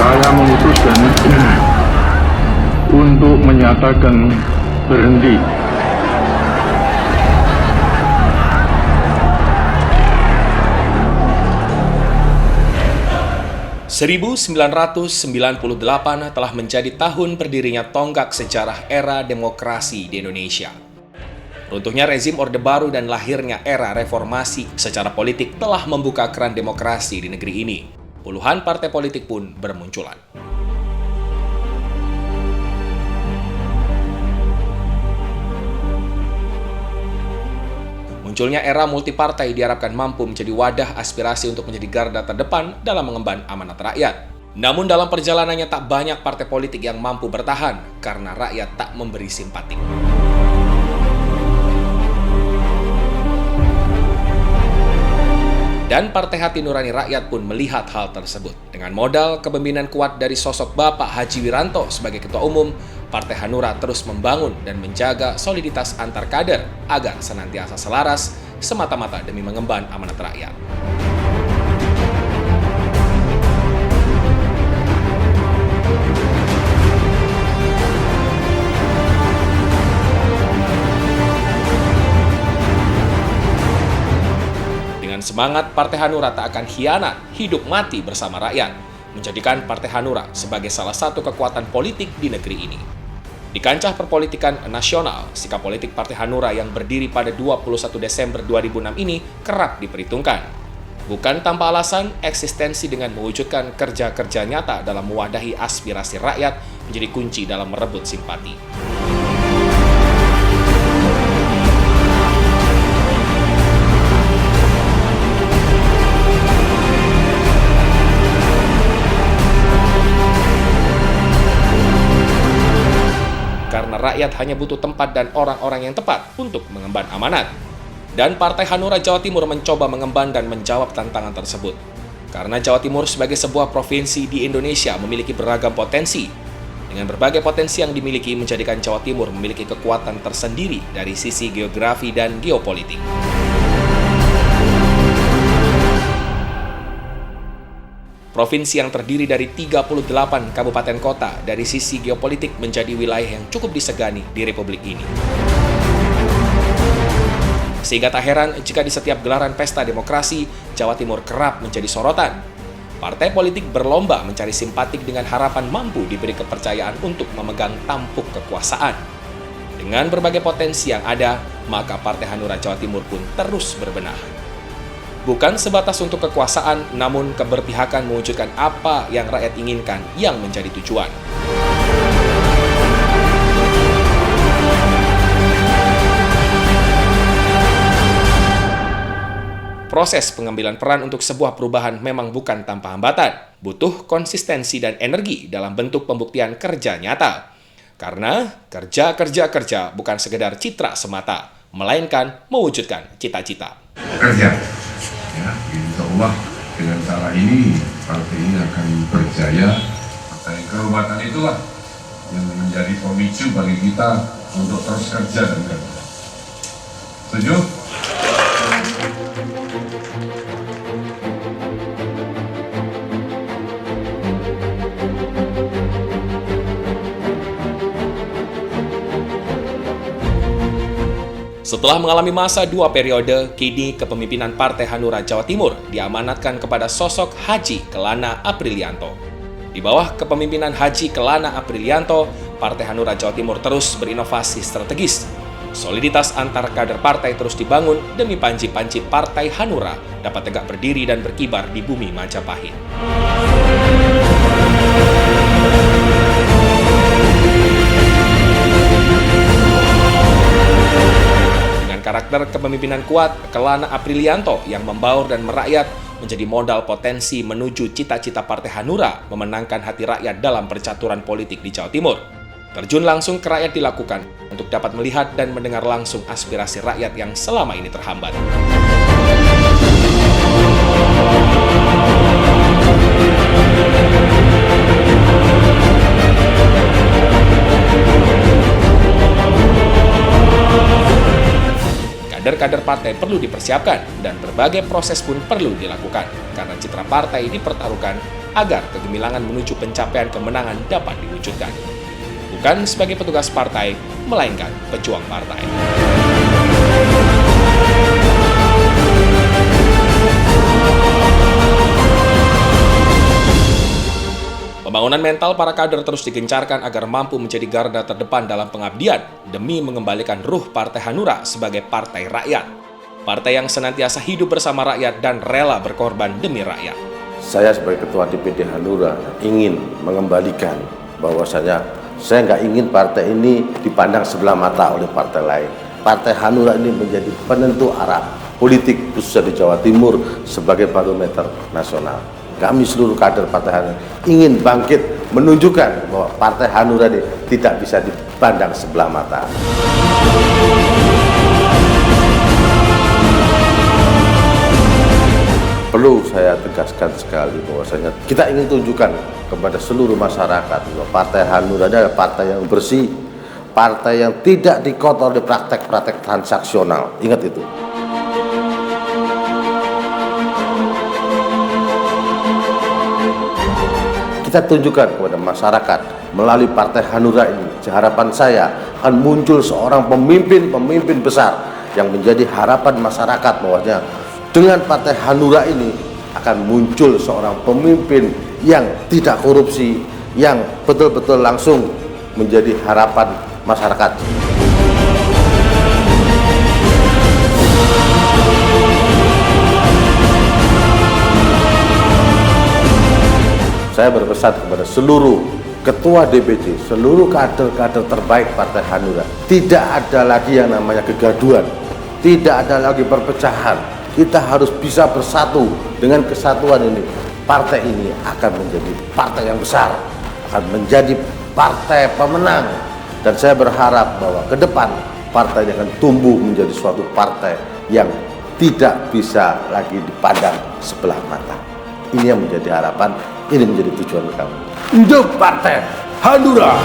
Saya memutuskan untuk menyatakan berhenti. 1998 telah menjadi tahun berdirinya tonggak sejarah era demokrasi di Indonesia. Runtuhnya rezim Orde Baru dan lahirnya era reformasi secara politik telah membuka keran demokrasi di negeri ini. Puluhan partai politik pun bermunculan. Munculnya era multipartai diharapkan mampu menjadi wadah aspirasi untuk menjadi garda terdepan dalam mengemban amanat rakyat. Namun dalam perjalanannya tak banyak partai politik yang mampu bertahan karena rakyat tak memberi simpati. Dan Partai Hati Nurani Rakyat pun melihat hal tersebut. Dengan modal kepemimpinan kuat dari sosok Bapak Haji Wiranto sebagai Ketua Umum, Partai Hanura terus membangun dan menjaga soliditas antar kader agar senantiasa selaras semata-mata demi mengemban amanat rakyat. Semangat Partai Hanura tak akan hianat, hidup mati bersama rakyat, menjadikan Partai Hanura sebagai salah satu kekuatan politik di negeri ini. Di kancah perpolitikan nasional, sikap politik Partai Hanura yang berdiri pada 21 Desember 2006 ini kerap diperhitungkan. Bukan tanpa alasan, eksistensi dengan mewujudkan kerja-kerja nyata dalam mewadahi aspirasi rakyat menjadi kunci dalam merebut simpati. Karena rakyat hanya butuh tempat dan orang-orang yang tepat untuk mengemban amanat. Dan Partai Hanura Jawa Timur mencoba mengemban dan menjawab tantangan tersebut. Karena Jawa Timur sebagai sebuah provinsi di Indonesia memiliki beragam potensi. Dengan berbagai potensi yang dimiliki menjadikan Jawa Timur memiliki kekuatan tersendiri dari sisi geografi dan geopolitik. Provinsi yang terdiri dari 38 kabupaten kota dari sisi geopolitik menjadi wilayah yang cukup disegani di Republik ini. Sehingga tak heran jika di setiap gelaran pesta demokrasi, Jawa Timur kerap menjadi sorotan. Partai politik berlomba mencari simpatik dengan harapan mampu diberi kepercayaan untuk memegang tampuk kekuasaan. Dengan berbagai potensi yang ada, maka Partai Hanura Jawa Timur pun terus berbenah. Bukan sebatas untuk kekuasaan, namun keberpihakan mewujudkan apa yang rakyat inginkan yang menjadi tujuan. Proses pengambilan peran untuk sebuah perubahan memang bukan tanpa hambatan. Butuh konsistensi dan energi dalam bentuk pembuktian kerja nyata. Karena kerja bukan sekedar citra semata, melainkan mewujudkan cita-cita. Kerja. Ya, insya Allah dengan cara ini partai ini akan berjaya. Partai kehormatan itulah yang menjadi pemicu bagi kita untuk terus kerja dan kerja. Setuju? Setelah mengalami masa 2 periode, kini kepemimpinan Partai Hanura Jawa Timur diamanatkan kepada sosok Haji Kelana Aprilianto. Di bawah kepemimpinan Haji Kelana Aprilianto, Partai Hanura Jawa Timur terus berinovasi strategis. Soliditas antar kader partai terus dibangun demi panji-panji Partai Hanura dapat tegak berdiri dan berkibar di bumi Majapahit. Karakter kepemimpinan kuat Kelana Aprilianto yang membaur dan merakyat menjadi modal potensi menuju cita-cita Partai Hanura memenangkan hati rakyat dalam percaturan politik di Jawa Timur. Terjun langsung ke rakyat dilakukan untuk dapat melihat dan mendengar langsung aspirasi rakyat yang selama ini terhambat. Kader-kader partai perlu dipersiapkan dan berbagai proses pun perlu dilakukan karena citra partai dipertaruhkan agar kegemilangan menuju pencapaian kemenangan dapat diwujudkan. Bukan sebagai petugas partai, melainkan pejuang partai. Pembangunan mental para kader terus digencarkan agar mampu menjadi garda terdepan dalam pengabdian demi mengembalikan ruh Partai Hanura sebagai partai rakyat. Partai yang senantiasa hidup bersama rakyat dan rela berkorban demi rakyat. Saya sebagai Ketua DPD Hanura ingin mengembalikan bahwasanya saya nggak ingin partai ini dipandang sebelah mata oleh partai lain. Partai Hanura ini menjadi penentu arah politik khususnya di Jawa Timur sebagai barometer nasional. Kami seluruh kader Partai Hanura ingin bangkit menunjukkan bahwa Partai Hanura ini tidak bisa dipandang sebelah mata. Perlu saya tegaskan sekali bahwasanya kita ingin tunjukkan kepada seluruh masyarakat bahwa Partai Hanura adalah partai yang bersih, partai yang tidak dikotor oleh praktek-praktek transaksional. Ingat itu. Kita tunjukkan kepada masyarakat melalui Partai Hanura ini, harapan saya akan muncul seorang pemimpin besar yang menjadi harapan masyarakat bahwasanya dengan Partai Hanura ini akan muncul seorang pemimpin yang tidak korupsi, yang betul-betul langsung menjadi harapan masyarakat. Saya berpesan kepada seluruh ketua DPD, seluruh kader-kader terbaik Partai Hanura. Tidak ada lagi yang namanya kegaduhan, tidak ada lagi perpecahan. Kita harus bisa bersatu. Dengan kesatuan ini, partai ini akan menjadi partai yang besar, akan menjadi partai pemenang. Dan saya berharap bahwa ke depan partai ini akan tumbuh menjadi suatu partai yang tidak bisa lagi dipandang sebelah mata. Ini yang menjadi harapan, ini menjadi tujuan kami. Hidup Partai Hanura!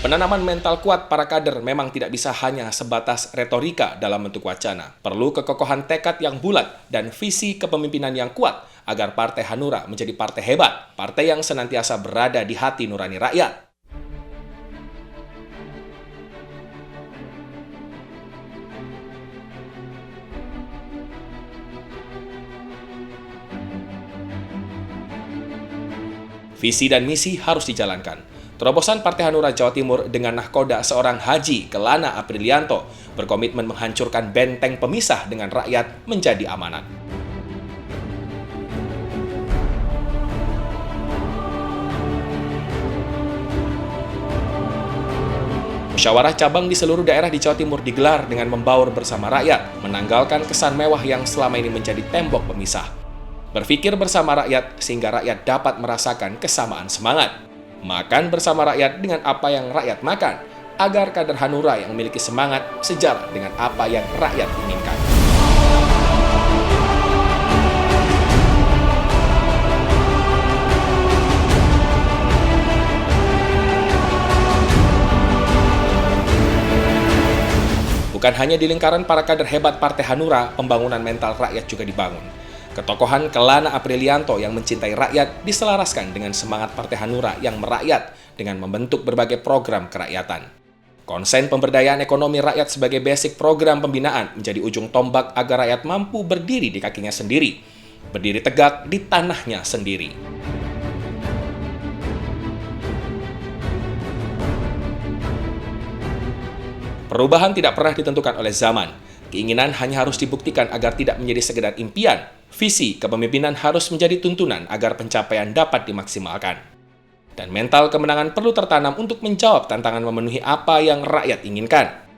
Penanaman mental kuat para kader memang tidak bisa hanya sebatas retorika dalam bentuk wacana. Perlu kekokohan tekad yang bulat dan visi kepemimpinan yang kuat agar Partai Hanura menjadi partai hebat, partai yang senantiasa berada di hati nurani rakyat. Visi dan misi harus dijalankan. Terobosan Partai Hanura Jawa Timur dengan nahkoda seorang Haji Kelana Aprilianto berkomitmen menghancurkan benteng pemisah dengan rakyat menjadi amanat. Musyawarah cabang di seluruh daerah di Jawa Timur digelar dengan membaur bersama rakyat, menanggalkan kesan mewah yang selama ini menjadi tembok pemisah. Berpikir bersama rakyat sehingga rakyat dapat merasakan kesamaan semangat. Makan bersama rakyat dengan apa yang rakyat makan, agar kader Hanura yang memiliki semangat sejalan dengan apa yang rakyat inginkan. Bukan hanya di lingkaran para kader hebat Partai Hanura, pembangunan mental rakyat juga dibangun. Ketokohan Kelana Aprilianto yang mencintai rakyat diselaraskan dengan semangat Partai Hanura yang merakyat dengan membentuk berbagai program kerakyatan. Konsen pemberdayaan ekonomi rakyat sebagai basic program pembinaan menjadi ujung tombak agar rakyat mampu berdiri di kakinya sendiri, berdiri tegak di tanahnya sendiri. Perubahan tidak pernah ditentukan oleh zaman. Keinginan hanya harus dibuktikan agar tidak menjadi sekedar impian. Visi kepemimpinan harus menjadi tuntunan agar pencapaian dapat dimaksimalkan. Dan mental kemenangan perlu tertanam untuk menjawab tantangan memenuhi apa yang rakyat inginkan.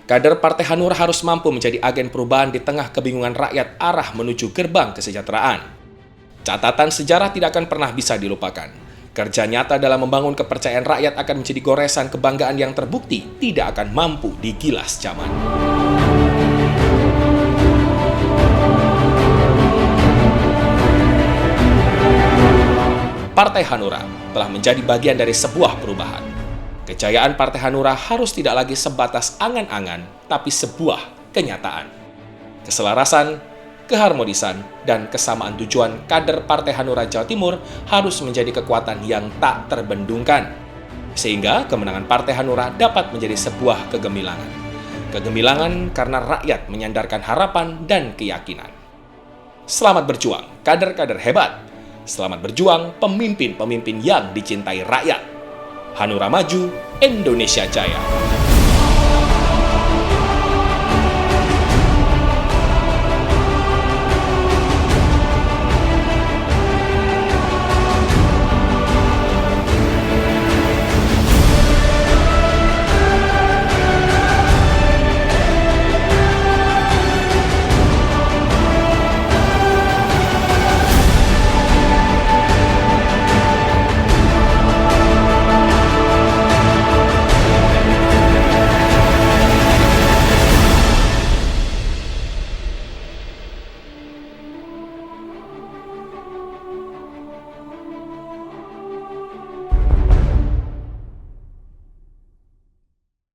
Kader Partai Hanura harus mampu menjadi agen perubahan di tengah kebingungan rakyat arah menuju gerbang kesejahteraan. Catatan sejarah tidak akan pernah bisa dilupakan. Kerja nyata dalam membangun kepercayaan rakyat akan menjadi goresan kebanggaan yang terbukti tidak akan mampu digilas zaman. Partai Hanura telah menjadi bagian dari sebuah perubahan. Kejayaan Partai Hanura harus tidak lagi sebatas angan-angan, tapi sebuah kenyataan. Keselarasan, keharmonisan, dan kesamaan tujuan kader Partai Hanura Jawa Timur harus menjadi kekuatan yang tak terbendungkan. Sehingga kemenangan Partai Hanura dapat menjadi sebuah kegemilangan. Kegemilangan karena rakyat menyandarkan harapan dan keyakinan. Selamat berjuang, kader-kader hebat. Selamat berjuang, pemimpin-pemimpin yang dicintai rakyat. Hanura maju, Indonesia jaya.